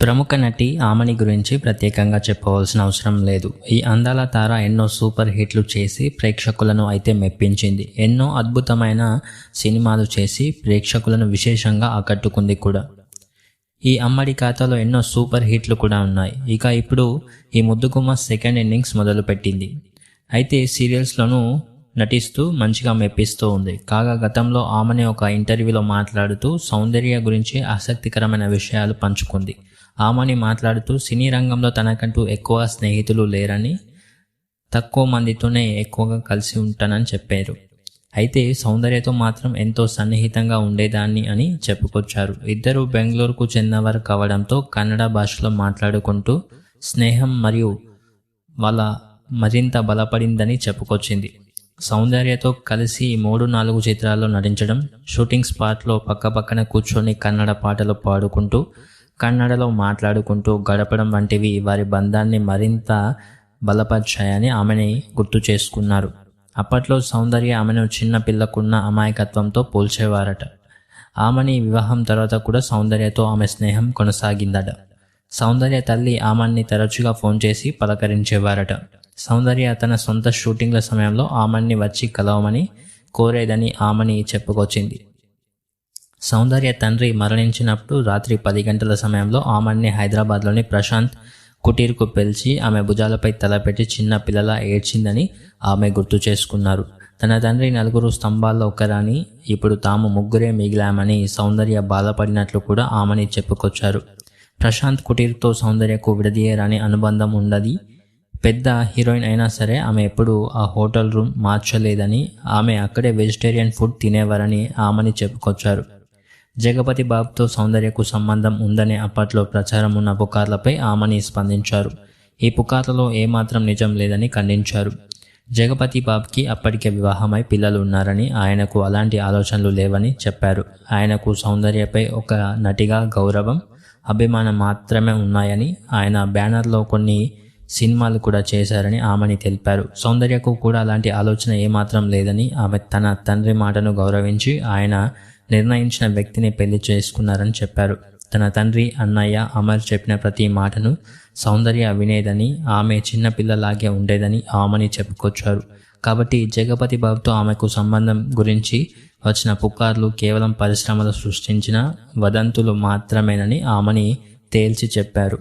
ప్రముఖ నటి ఆమని గురించి ప్రత్యేకంగా చెప్పవలసిన అవసరం లేదు. ఈ అందాల తార ఎన్నో సూపర్ హిట్లు చేసి ప్రేక్షకులను అయితే మెప్పించింది. ఎన్నో అద్భుతమైన సినిమాలు చేసి ప్రేక్షకులను విశేషంగా ఆకట్టుకుంది కూడా. ఈ అమ్మడి ఖాతాలో ఎన్నో సూపర్ హిట్లు కూడా ఉన్నాయి. ఇప్పుడు ఈ ముద్దుగుమ్మ సెకండ్ ఇన్నింగ్స్ మొదలుపెట్టింది. అయితే సీరియల్స్లోనూ నటిస్తూ మంచిగా మెప్పిస్తూ ఉంది. కాగా గతంలో ఆమెని ఒక ఇంటర్వ్యూలో మాట్లాడుతూ సౌందర్య గురించి ఆసక్తికరమైన విషయాలు పంచుకుంది. ఆమెని మాట్లాడుతూ సినీ రంగంలో తనకంటూ ఎక్కువ స్నేహితులు లేరని, తక్కువ మందితోనే ఎక్కువగా కలిసి ఉంటానని చెప్పారు. అయితే సౌందర్యతో మాత్రం ఎంతో సన్నిహితంగా ఉండేదాన్ని అని చెప్పుకొచ్చారు. ఇద్దరు బెంగళూరుకు చెందినవారు కావడంతో కన్నడ భాషలో మాట్లాడుకుంటూ స్నేహం మరియు వాళ్ళ మరింత బలపడిందని చెప్పుకొచ్చింది. సౌందర్యతో కలిసి 3-4 చిత్రాల్లో నటించడం, షూటింగ్ స్పాట్లో పక్కపక్కన కూర్చొని కన్నడ పాటలు పాడుకుంటూ కన్నడలో మాట్లాడుకుంటూ గడపడం వంటివి వారి బంధాన్ని మరింత బలపరిచాయని ఆమెని గుర్తు చేసుకున్నారు. అప్పట్లో సౌందర్య ఆమెను చిన్న పిల్లకున్న అమాయకత్వంతో పోల్చేవారట. ఆమెని వివాహం తర్వాత కూడా సౌందర్యతో ఆమె స్నేహం కొనసాగిందట. సౌందర్య తల్లి ఆమెని తరచుగా ఫోన్ చేసి పలకరించేవారట. సౌందర్య తన సొంత షూటింగ్ల సమయంలో ఆమెని వచ్చి కలవమని కోరేదని ఆమెని చెప్పుకొచ్చింది. సౌందర్య తండ్రి మరణించినప్పుడు రాత్రి 10 గంటల సమయంలో ఆమెని హైదరాబాద్లోని ప్రశాంత్ కుటీర్కు పిలిచి ఆమె భుజాలపై తలపెట్టి చిన్న పిల్లలా ఏడ్చిందని ఆమె గుర్తు చేసుకున్నారు. తన తండ్రి 4 స్తంభాల్లో ఒకరని, ఇప్పుడు తాము 3 మిగిలామని సౌందర్య బాధపడినట్లు కూడా ఆమెని చెప్పుకొచ్చారు. ప్రశాంత్ కుటీర్తో సౌందర్యకు విడదీయరాని అనుబంధం ఉండది. పెద్ద హీరోయిన్ అయినా సరే ఆమె ఎప్పుడూ ఆ హోటల్ రూమ్ మార్చలేదని, ఆమె అక్కడే వెజిటేరియన్ ఫుడ్ తినేవారని ఆమెని చెప్పుకొచ్చారు. జగపతి బాబుతో సౌందర్యకు సంబంధం ఉందనే అప్పట్లో ప్రచారం ఉన్న పుకార్లపై ఆమెని స్పందించారు. ఈ పుకార్లలో ఏమాత్రం నిజం లేదని ఖండించారు. జగపతి బాబుకి అప్పటికే వివాహమై పిల్లలు ఉన్నారని, ఆయనకు అలాంటి ఆలోచనలు లేవని చెప్పారు. ఆయనకు సౌందర్యపై ఒక నటిగా గౌరవం, అభిమానం మాత్రమే ఉన్నాయని, ఆయన బ్యానర్లో కొన్ని సినిమాలు కూడా చేశారని ఆమెని తెలిపారు. సౌందర్యకు కూడా అలాంటి ఆలోచన ఏమాత్రం లేదని, ఆమె తన తండ్రి మాటను గౌరవించి ఆయన నిర్ణయించిన వ్యక్తిని పెళ్లి చేసుకున్నారని చెప్పారు. తన తండ్రి అన్నయ్య అమర్ చెప్పిన ప్రతి మాటను సౌందర్య వినేదని, ఆమె చిన్నపిల్లలాగే ఉండేదని ఆమెని చెప్పుకొచ్చారు. కాబట్టి జగపతి బాబుతో ఆమెకు సంబంధం గురించి వచ్చిన పుకార్లు కేవలం పరిశ్రమలు సృష్టించిన వదంతులు మాత్రమేనని ఆమెని తేల్చి చెప్పారు.